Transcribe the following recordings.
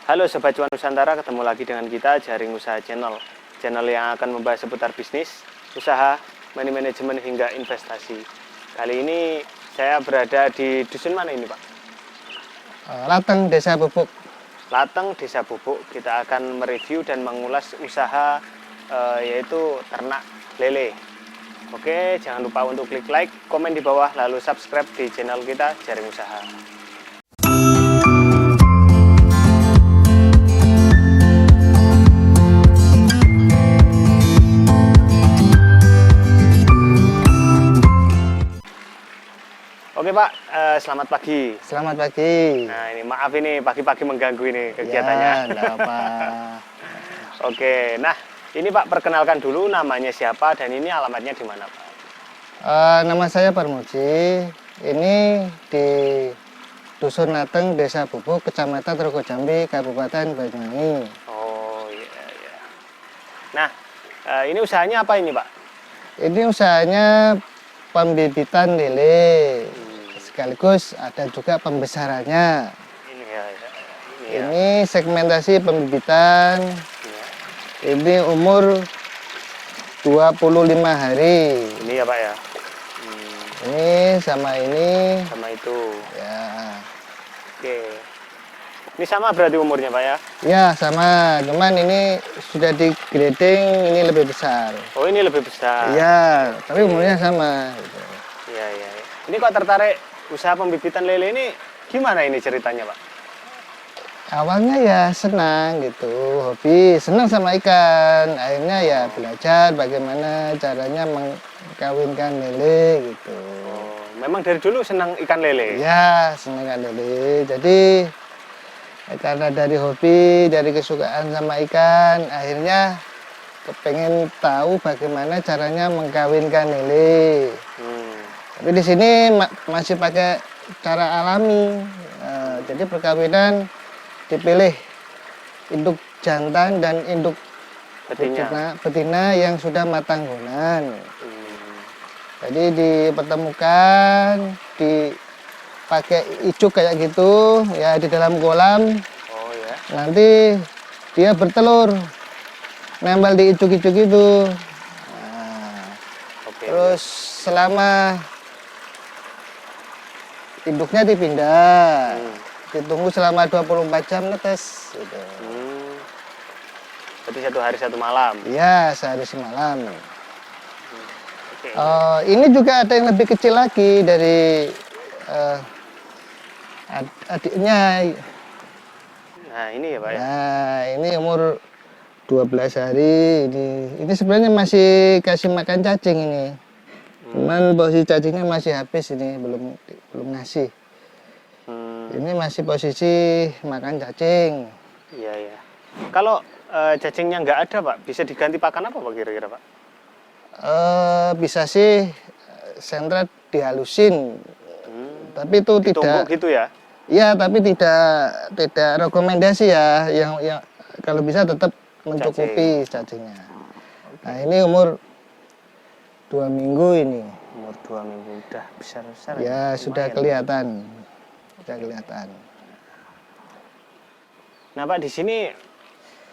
Halo Sobat Cuan Nusantara, ketemu lagi dengan kita Jaring Usaha Channel yang akan membahas seputar bisnis, usaha, money management hingga investasi. Kali ini saya berada di dusun mana ini Pak? Lateng, Desa Bubuk. Lateng, Desa Bubuk. Kita akan mereview dan mengulas usaha yaitu ternak lele. Oke, jangan lupa untuk klik like, komen di bawah, lalu subscribe di channel kita Jaring Usaha. Oke Pak, selamat pagi. Selamat pagi. Nah ini maaf ini pagi-pagi mengganggu ini kegiatannya. Ya, enggak apa. Oke, nah ini Pak perkenalkan dulu namanya siapa dan ini alamatnya di mana Pak? Nama saya Parmuji. Ini di Dusun Lateng, Desa Bubuk, Kecamatan Trogojambi, Kabupaten Banyuwangi. Oh iya iya. Nah ini usahanya apa ini Pak? Ini usahanya pembibitan lele. Sekaligus ada juga pembesarannya. Ini ya. Ini segmentasi pembibitan. Ya. Ini umur 25 hari. Ini ya Pak ya. Ini sama ini. Sama itu. Ya. Oke. Ini sama berarti umurnya Pak ya? Ya sama. Cuman ini sudah di grading, ini lebih besar. Oh ini lebih besar. Iya. Tapi umurnya sama. Gitu. Iya iya. Ini kok tertarik usaha pembibitan lele ini gimana ini ceritanya Pak? Awalnya ya senang gitu, hobi, senang sama ikan. Akhirnya ya belajar bagaimana caranya mengkawinkan lele gitu. Oh, memang dari dulu senang ikan lele? Ya, senang ikan lele. Jadi karena dari hobi, dari kesukaan sama ikan, akhirnya kepengen tahu bagaimana caranya mengkawinkan lele. Tapi di sini masih pakai cara alami. Jadi perkawinan dipilih induk jantan dan induk betina yang sudah matang gonan. Jadi dipertemukan, dipakai icuk kayak gitu, ya di dalam kolam. Oh ya. Nanti dia bertelur, nempel di icuk-icuk itu. Nah, Oke. terus selama induknya dipindah. Ditunggu selama 24 jam netes gitu. Berarti 1 hari 1 malam? Iya, sehari semalam. Oke. Ini juga ada yang lebih kecil lagi dari adiknya. Nah ini ya Pak ya? Nah, ini umur 12 hari. Ini sebenarnya masih kasih makan cacing ini. Cuman posisi cacingnya masih habis ini, belum ngasih. Ini masih posisi makan cacing. Iya ya. Kalau cacingnya nggak ada Pak, bisa diganti pakan apa Pak kira-kira Pak? Bisa sih sentret dihalusin, tapi itu Ditumbuk tidak. gitu ya? Iya, tapi tidak rekomendasi ya. Yang kalau bisa tetap mencukupi cacingnya. Nah ini umur 2 minggu ini. Umur 2 minggu udah besar-besar. Ya sudah kelihatan, sudah kelihatan. Nah Pak di sini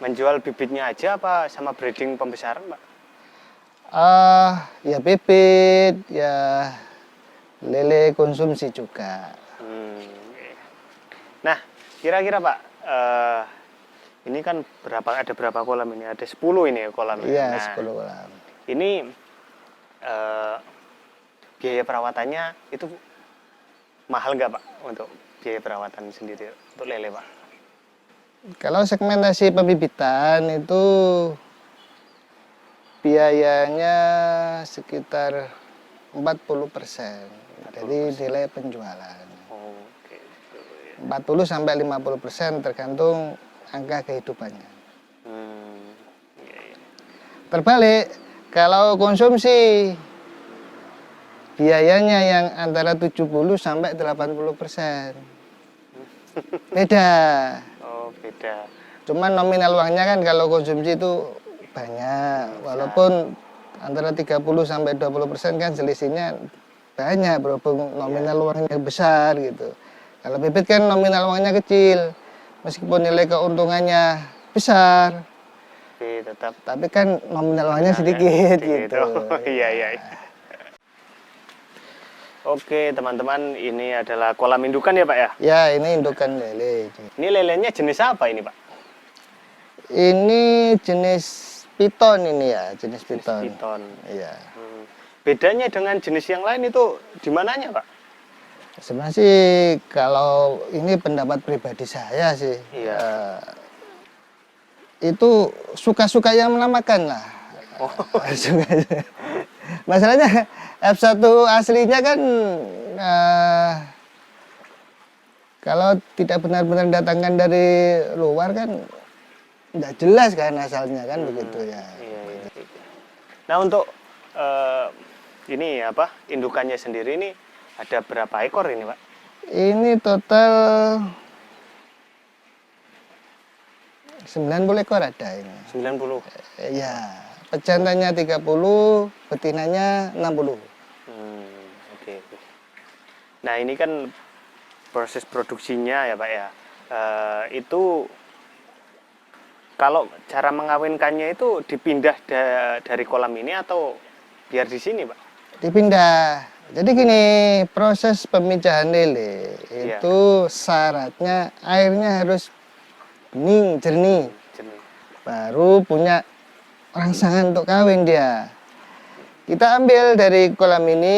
menjual bibitnya aja apa sama breeding pembesaran Pak? Ya bibit, ya lele konsumsi juga. Nah kira-kira Pak, ini kan ada berapa kolam ini? Ada 10 ini kolam. Iya, nah, 10 kolam. Ini biaya perawatannya itu mahal nggak Pak untuk biaya perawatan sendiri untuk lele Pak? Kalau segmentasi pembibitan itu biayanya sekitar 40% dari nilai penjualan. Oke. 40-50% tergantung angka kehidupannya. Terbalik, kalau konsumsi biayanya yang antara 70-80%. Beda. Oh, beda. Cuman nominal uangnya kan kalau konsumsi itu banyak. Walaupun antara 30-20% kan selisihnya banyak berhubung nominal uangnya besar gitu. Kalau bibit kan nominal uangnya kecil. meskipun nilai keuntungannya besar, tetap tapi kan nominal uangnya nominalnya sedikit sedikit. gitu. Oh, iya, iya. Oke teman-teman, ini adalah kolam indukan ya Pak ya? Ya, ini indukan lele. Ini lelenya jenis apa ini Pak? Ini jenis piton ini ya, jenis Jenis piton. piton. Iya. Bedanya dengan jenis yang lain itu di mananya Pak? Sebenarnya sih kalau ini pendapat pribadi saya sih, Iya. Itu suka-suka yang menamakan lah. Oh. Masalahnya F1 aslinya kan kalau tidak benar-benar datangkan dari luar kan nggak jelas kan asalnya kan begitu ya. Iya, iya. Nah untuk ini apa indukannya sendiri ini ada berapa ekor ini Pak? Ini total 90 ekor ada ini. 90. Ya, pejantannya 30, betinanya 60. Oke. Nah ini kan proses produksinya ya Pak ya. Itu kalau cara mengawinkannya itu dipindah dari kolam ini atau biar di sini Pak? Dipindah. Jadi gini, proses pemijahan lele Iya. itu syaratnya airnya harus bening, jernih. Jenis. Baru punya rangsangan untuk kawin dia. Kita ambil dari kolam ini,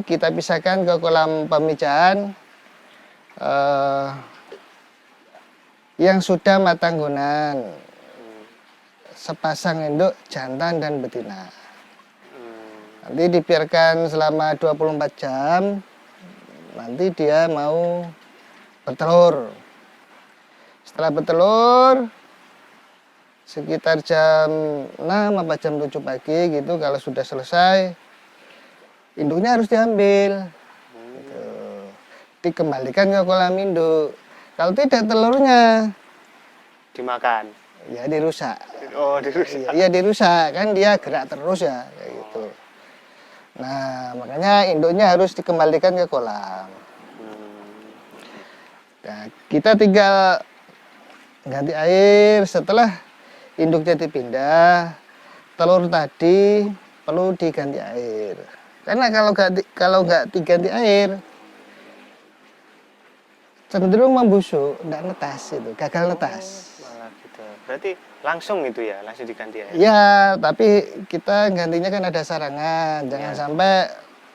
kita pisahkan ke kolam pemijahan yang sudah matang gunan. Sepasang induk jantan dan betina. Nanti dibiarkan selama 24 jam, nanti dia mau bertelur. Setelah bertelur, sekitar jam 6 atau jam 7 pagi gitu, kalau sudah selesai, induknya harus diambil. Gitu. Dikembalikan ke kolam induk. Kalau tidak telurnya Dimakan. ya dirusak. Oh dirusak. Iya dirusak, kan dia gerak terus ya kayak gitu. Nah, makanya induknya harus dikembalikan ke kolam. Nah, kita tinggal ganti air setelah induknya dipindah, telur tadi perlu diganti air. Karena kalau nggak diganti air, cenderung membusuk, nggak netas itu, gagal netas. Malah gitu. Berarti langsung itu ya, langsung diganti air. Ya, tapi kita gantinya kan ada sarangan, jangan sampai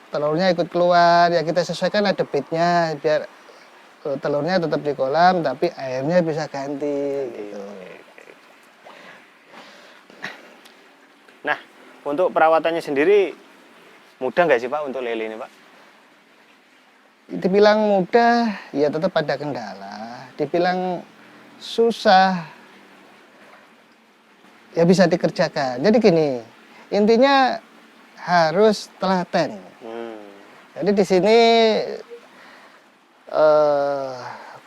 telurnya ikut keluar. Ya kita sesuaikan lah debitnya biar telurnya tetap di kolam, tapi airnya bisa ganti. Gitu. Nah, untuk perawatannya sendiri mudah nggak sih Pak untuk lele ini Pak? Dibilang mudah, ya tetap ada kendala. Dibilang susah, ya bisa dikerjakan. Jadi gini, intinya harus telaten. Jadi di sini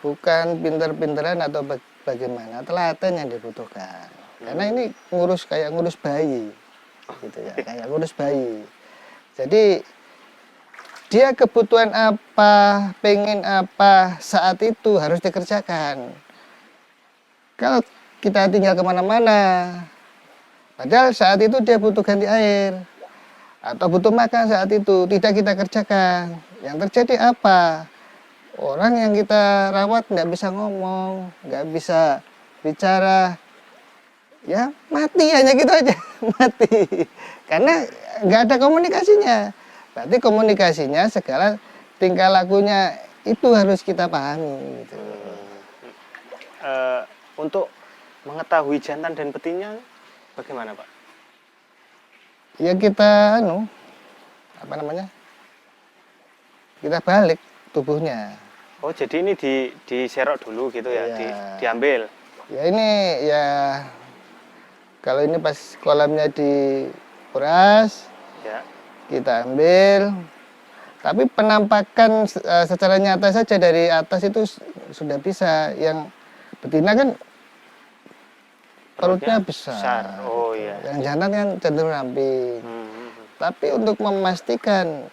bukan pinter-pinteran atau bagaimana, telaten yang dibutuhkan. Karena ini kayak ngurus bayi, gitu ya, kayak ngurus bayi. Jadi dia kebutuhan apa, pengen apa, saat itu harus dikerjakan. Kalau kita tinggal kemana-mana, padahal saat itu dia butuh ganti air atau butuh makan saat itu, tidak kita kerjakan. Yang terjadi apa? Orang yang kita rawat nggak bisa ngomong, nggak bisa bicara, ya mati hanya gitu aja, mati. Karena nggak ada komunikasinya. Berarti komunikasinya segala tingkah lakunya itu harus kita pahami. Gitu. Untuk mengetahui jantan dan betinnya bagaimana Pak? Ya kita kita balik tubuhnya. Oh jadi ini diserok dulu gitu ya, Iya. diambil. Ya ini ya kalau ini pas kolamnya dikuras, Ya. kita ambil. Tapi penampakan secara nyata saja dari atas itu sudah bisa. Yang betina kan perutnya besar. Oh iya. Yang jantan kan cenderung ramping. Tapi untuk memastikan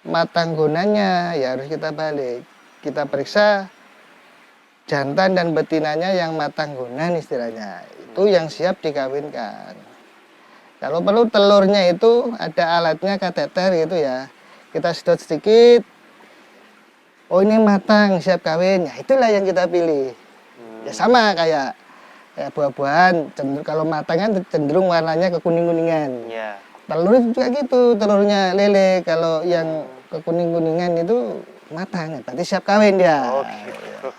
matang gunanya ya harus kita balik. Kita periksa jantan dan betinanya yang matanggunan istilahnya. Itu yang siap dikawinkan. Kalau perlu telurnya itu ada alatnya kateter gitu ya. Kita sedot sedikit. Oh ini matang, siap kawin. Ya itulah yang kita pilih. Ya sama kayak buah-buahan. Kalau matang kan cenderung warnanya kekuning-kuningan. Ya. Telur juga gitu, telurnya lele. Kalau yang kekuning-kuningan itu matang, berarti siap kawin dia. Oh gitu.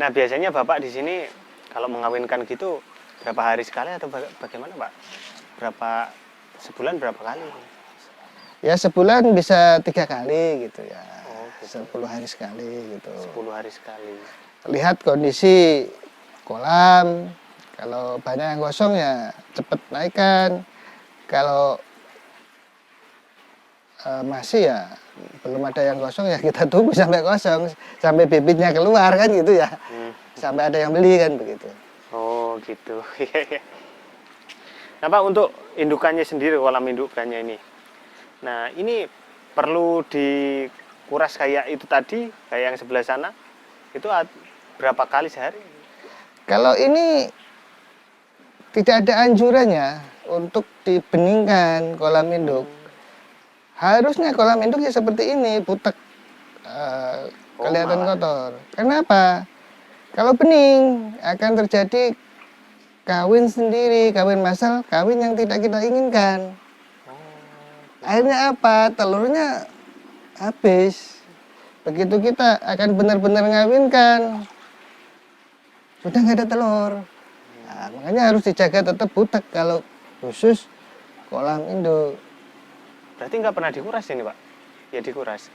Nah biasanya Bapak di sini kalau mengawinkan gitu berapa hari sekali atau bagaimana Pak? Sebulan berapa kali? Ya sebulan bisa 3 kali gitu ya. Oh, gitu. 10 hari sekali gitu. 10 hari sekali. Lihat kondisi kolam. Kalau banyak yang kosong ya cepet naikkan. Kalau masih ya belum ada yang kosong ya kita tunggu sampai kosong, sampai bibitnya keluar kan gitu ya. Sampai ada yang beli kan begitu. Oh gitu. Nah Pak, untuk indukannya sendiri, kolam indukannya ini. Nah ini perlu dikuras kayak itu tadi, kayak yang sebelah sana. Itu berapa kali sehari? Kalau ini tidak ada anjurannya untuk dibeningkan kolam induk. Harusnya kolam induk ya seperti ini, butek, kelihatan kotor. Kenapa? Kalau bening akan terjadi kawin sendiri, kawin massal, kawin yang tidak kita inginkan. Akhirnya apa? Telurnya habis. Begitu kita akan benar-benar ngawinkan, sudah nggak ada telur. Nah, makanya harus dijaga tetap butek kalau khusus kolam induk. Berarti nggak pernah dikuras ini Pak? Ya dikuras.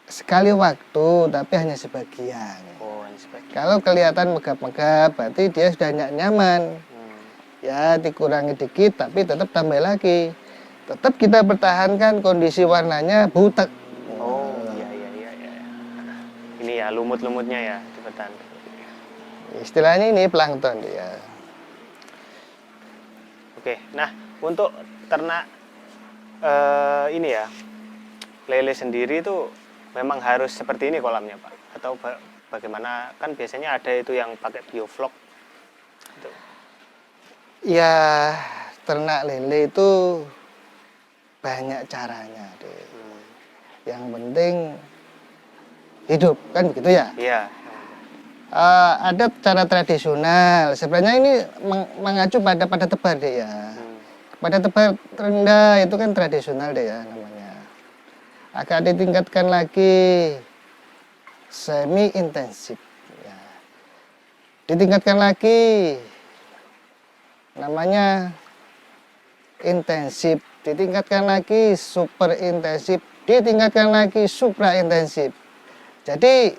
Sekali waktu, tapi hanya sebagian. Oh, hanya sebagian. Kalau kelihatan megap-megap, berarti dia sudah nyaman. Ya dikurangi dikit, tapi tetap tambah lagi. Tetap kita pertahankan kondisi warnanya butek. Oh iya. Ini ya lumut-lumutnya ya dipertahankan. Istilahnya ini plankton dia. Oke, nah untuk ternak ini ya lele sendiri itu memang harus seperti ini kolamnya Pak? Atau bagaimana? Kan biasanya ada itu yang pakai bioflok. Gitu. Ya ternak lele itu banyak caranya deh. Yang penting hidup kan begitu ya? Iya. Ada cara tradisional. Sebenarnya ini mengacu pada tebar deh ya. Pada tebar rendah itu kan tradisional deh ya namanya. Akan ditingkatkan lagi semi intensif. Ya. Ditingkatkan lagi namanya intensif. Ditingkatkan lagi super intensif. Ditingkatkan lagi supra intensif. Jadi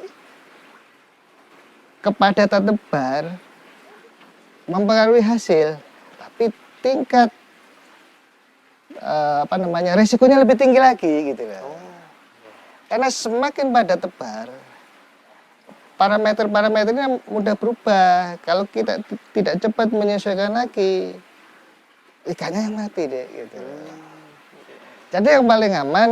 kepadatan tebar mempengaruhi hasil, tapi tingkat resikonya lebih tinggi lagi gitu loh. Karena semakin padat tebar, parameternya mudah berubah. Kalau kita tidak cepat menyesuaikan lagi, ikannya yang mati deh gitu. Jadi yang paling aman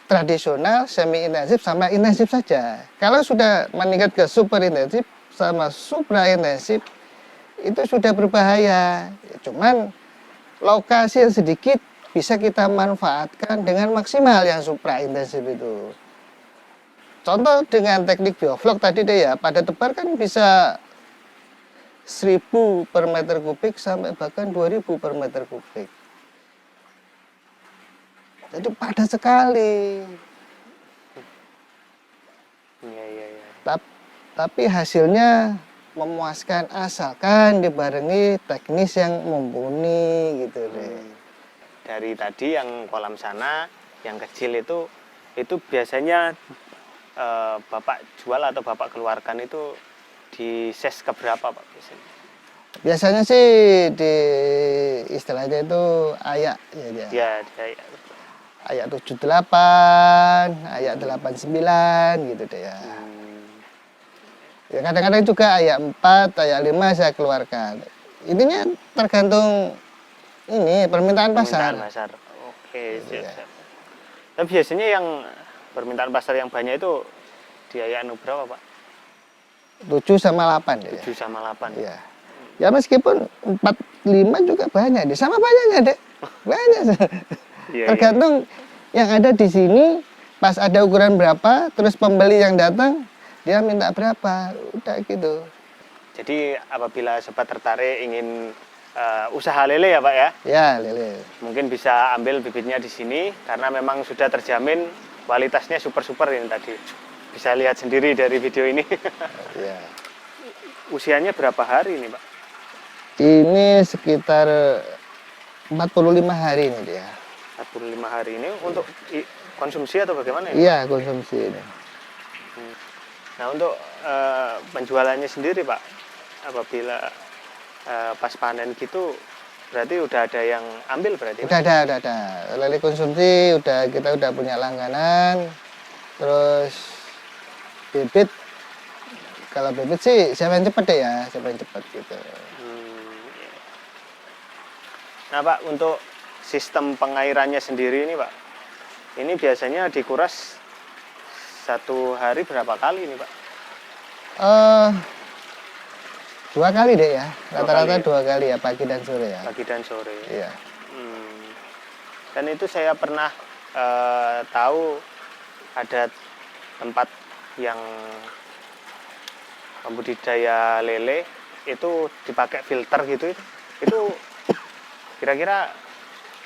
tradisional, semi intensif sama intensif saja. Kalau sudah meningkat ke super intensif sama supra intensif itu sudah berbahaya. Cuman lokasi yang sedikit bisa kita manfaatkan dengan maksimal yang supra intensif itu. Contoh dengan teknik bioflok tadi deh ya, pada tebar kan bisa 1000 per meter kubik sampai bahkan 2000 per meter kubik. Jadi padat sekali. Iya. Tapi hasilnya memuaskan asalkan dibarengi teknis yang mumpuni gitu deh. Dari tadi yang kolam sana, yang kecil itu biasanya Bapak jual atau Bapak keluarkan itu di ses keberapa Pak biasanya? Biasanya sih di istilahnya itu ayak ya dia. Ya, dia Ayak 78, ayak 89 gitu deh ya. Ya kadang-kadang juga ayak 4, ayak 5 saya keluarkan. Intinya tergantung ini permintaan pasar. Oke, siap. Tapi biasanya yang permintaan pasar yang banyak itu di anu berapa Pak? 7 sama 8 deh. 7 sama 8. Iya. Ya meskipun 4, 5 juga banyak deh. Sama banyaknya deh. Banyak. Iya, Tergantung yang ada di sini, pas ada ukuran berapa, terus pembeli yang datang, dia minta berapa. Udah gitu. Jadi apabila sobat tertarik ingin usaha lele ya Pak ya, Ya, lele. mungkin bisa ambil bibitnya di sini karena memang sudah terjamin kualitasnya super-super ini tadi. Bisa lihat sendiri dari video ini. Ya. Usianya berapa hari ini Pak? Ini sekitar 45 hari ini dia. 45 hari ini untuk konsumsi atau bagaimana ya? Iya, konsumsi ini. Nah untuk penjualannya sendiri Pak, apabila pas panen gitu, berarti udah ada yang ambil berarti? Udah ada. Lele konsumsi kita udah punya langganan. Terus bibit, kalau bibit sih siapa yang cepet deh ya, siapa yang cepet gitu. Iya. Nah Pak, untuk sistem pengairannya sendiri ini Pak, ini biasanya dikuras satu hari berapa kali ini Pak? 2 kali deh ya, rata-rata 2 2 kali ya, pagi dan sore ya. Pagi dan sore. Iya. Dan itu saya pernah tahu ada tempat yang pembudidaya lele itu dipakai filter gitu, itu kira-kira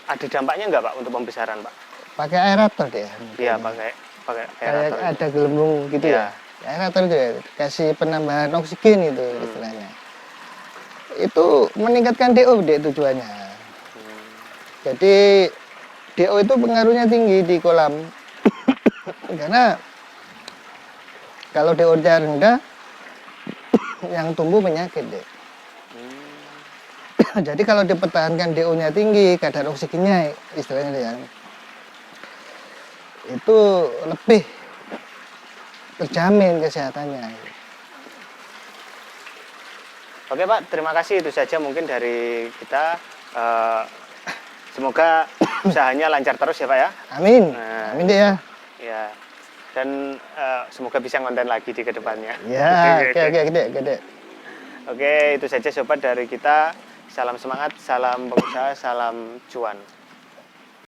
ada dampaknya nggak Pak untuk pembesaran Pak? Pakai aerator deh ya. Iya pakai Kayak aerator. ada gelembung gitu Iya. ya. Aerator itu ya, kasih penambahan oksigen itu istilahnya. Itu meningkatkan DO deh tujuannya. Jadi DO itu pengaruhnya tinggi di kolam. Karena kalau DO-nya rendah, yang tumbuh penyakit deh. Jadi kalau dipertahankan DO-nya tinggi, kadar oksigennya istilahnya ya, itu lebih terjamin kesehatannya. Oke Pak, terima kasih, itu saja mungkin dari kita. Semoga usahanya lancar terus ya Pak ya. Amin. Nah, Amin deh ya. Ya. Dan semoga bisa konten lagi di kedepannya. Ya, oke, gede. Oke, itu saja sobat dari kita. Salam semangat, salam pengusaha, salam cuan.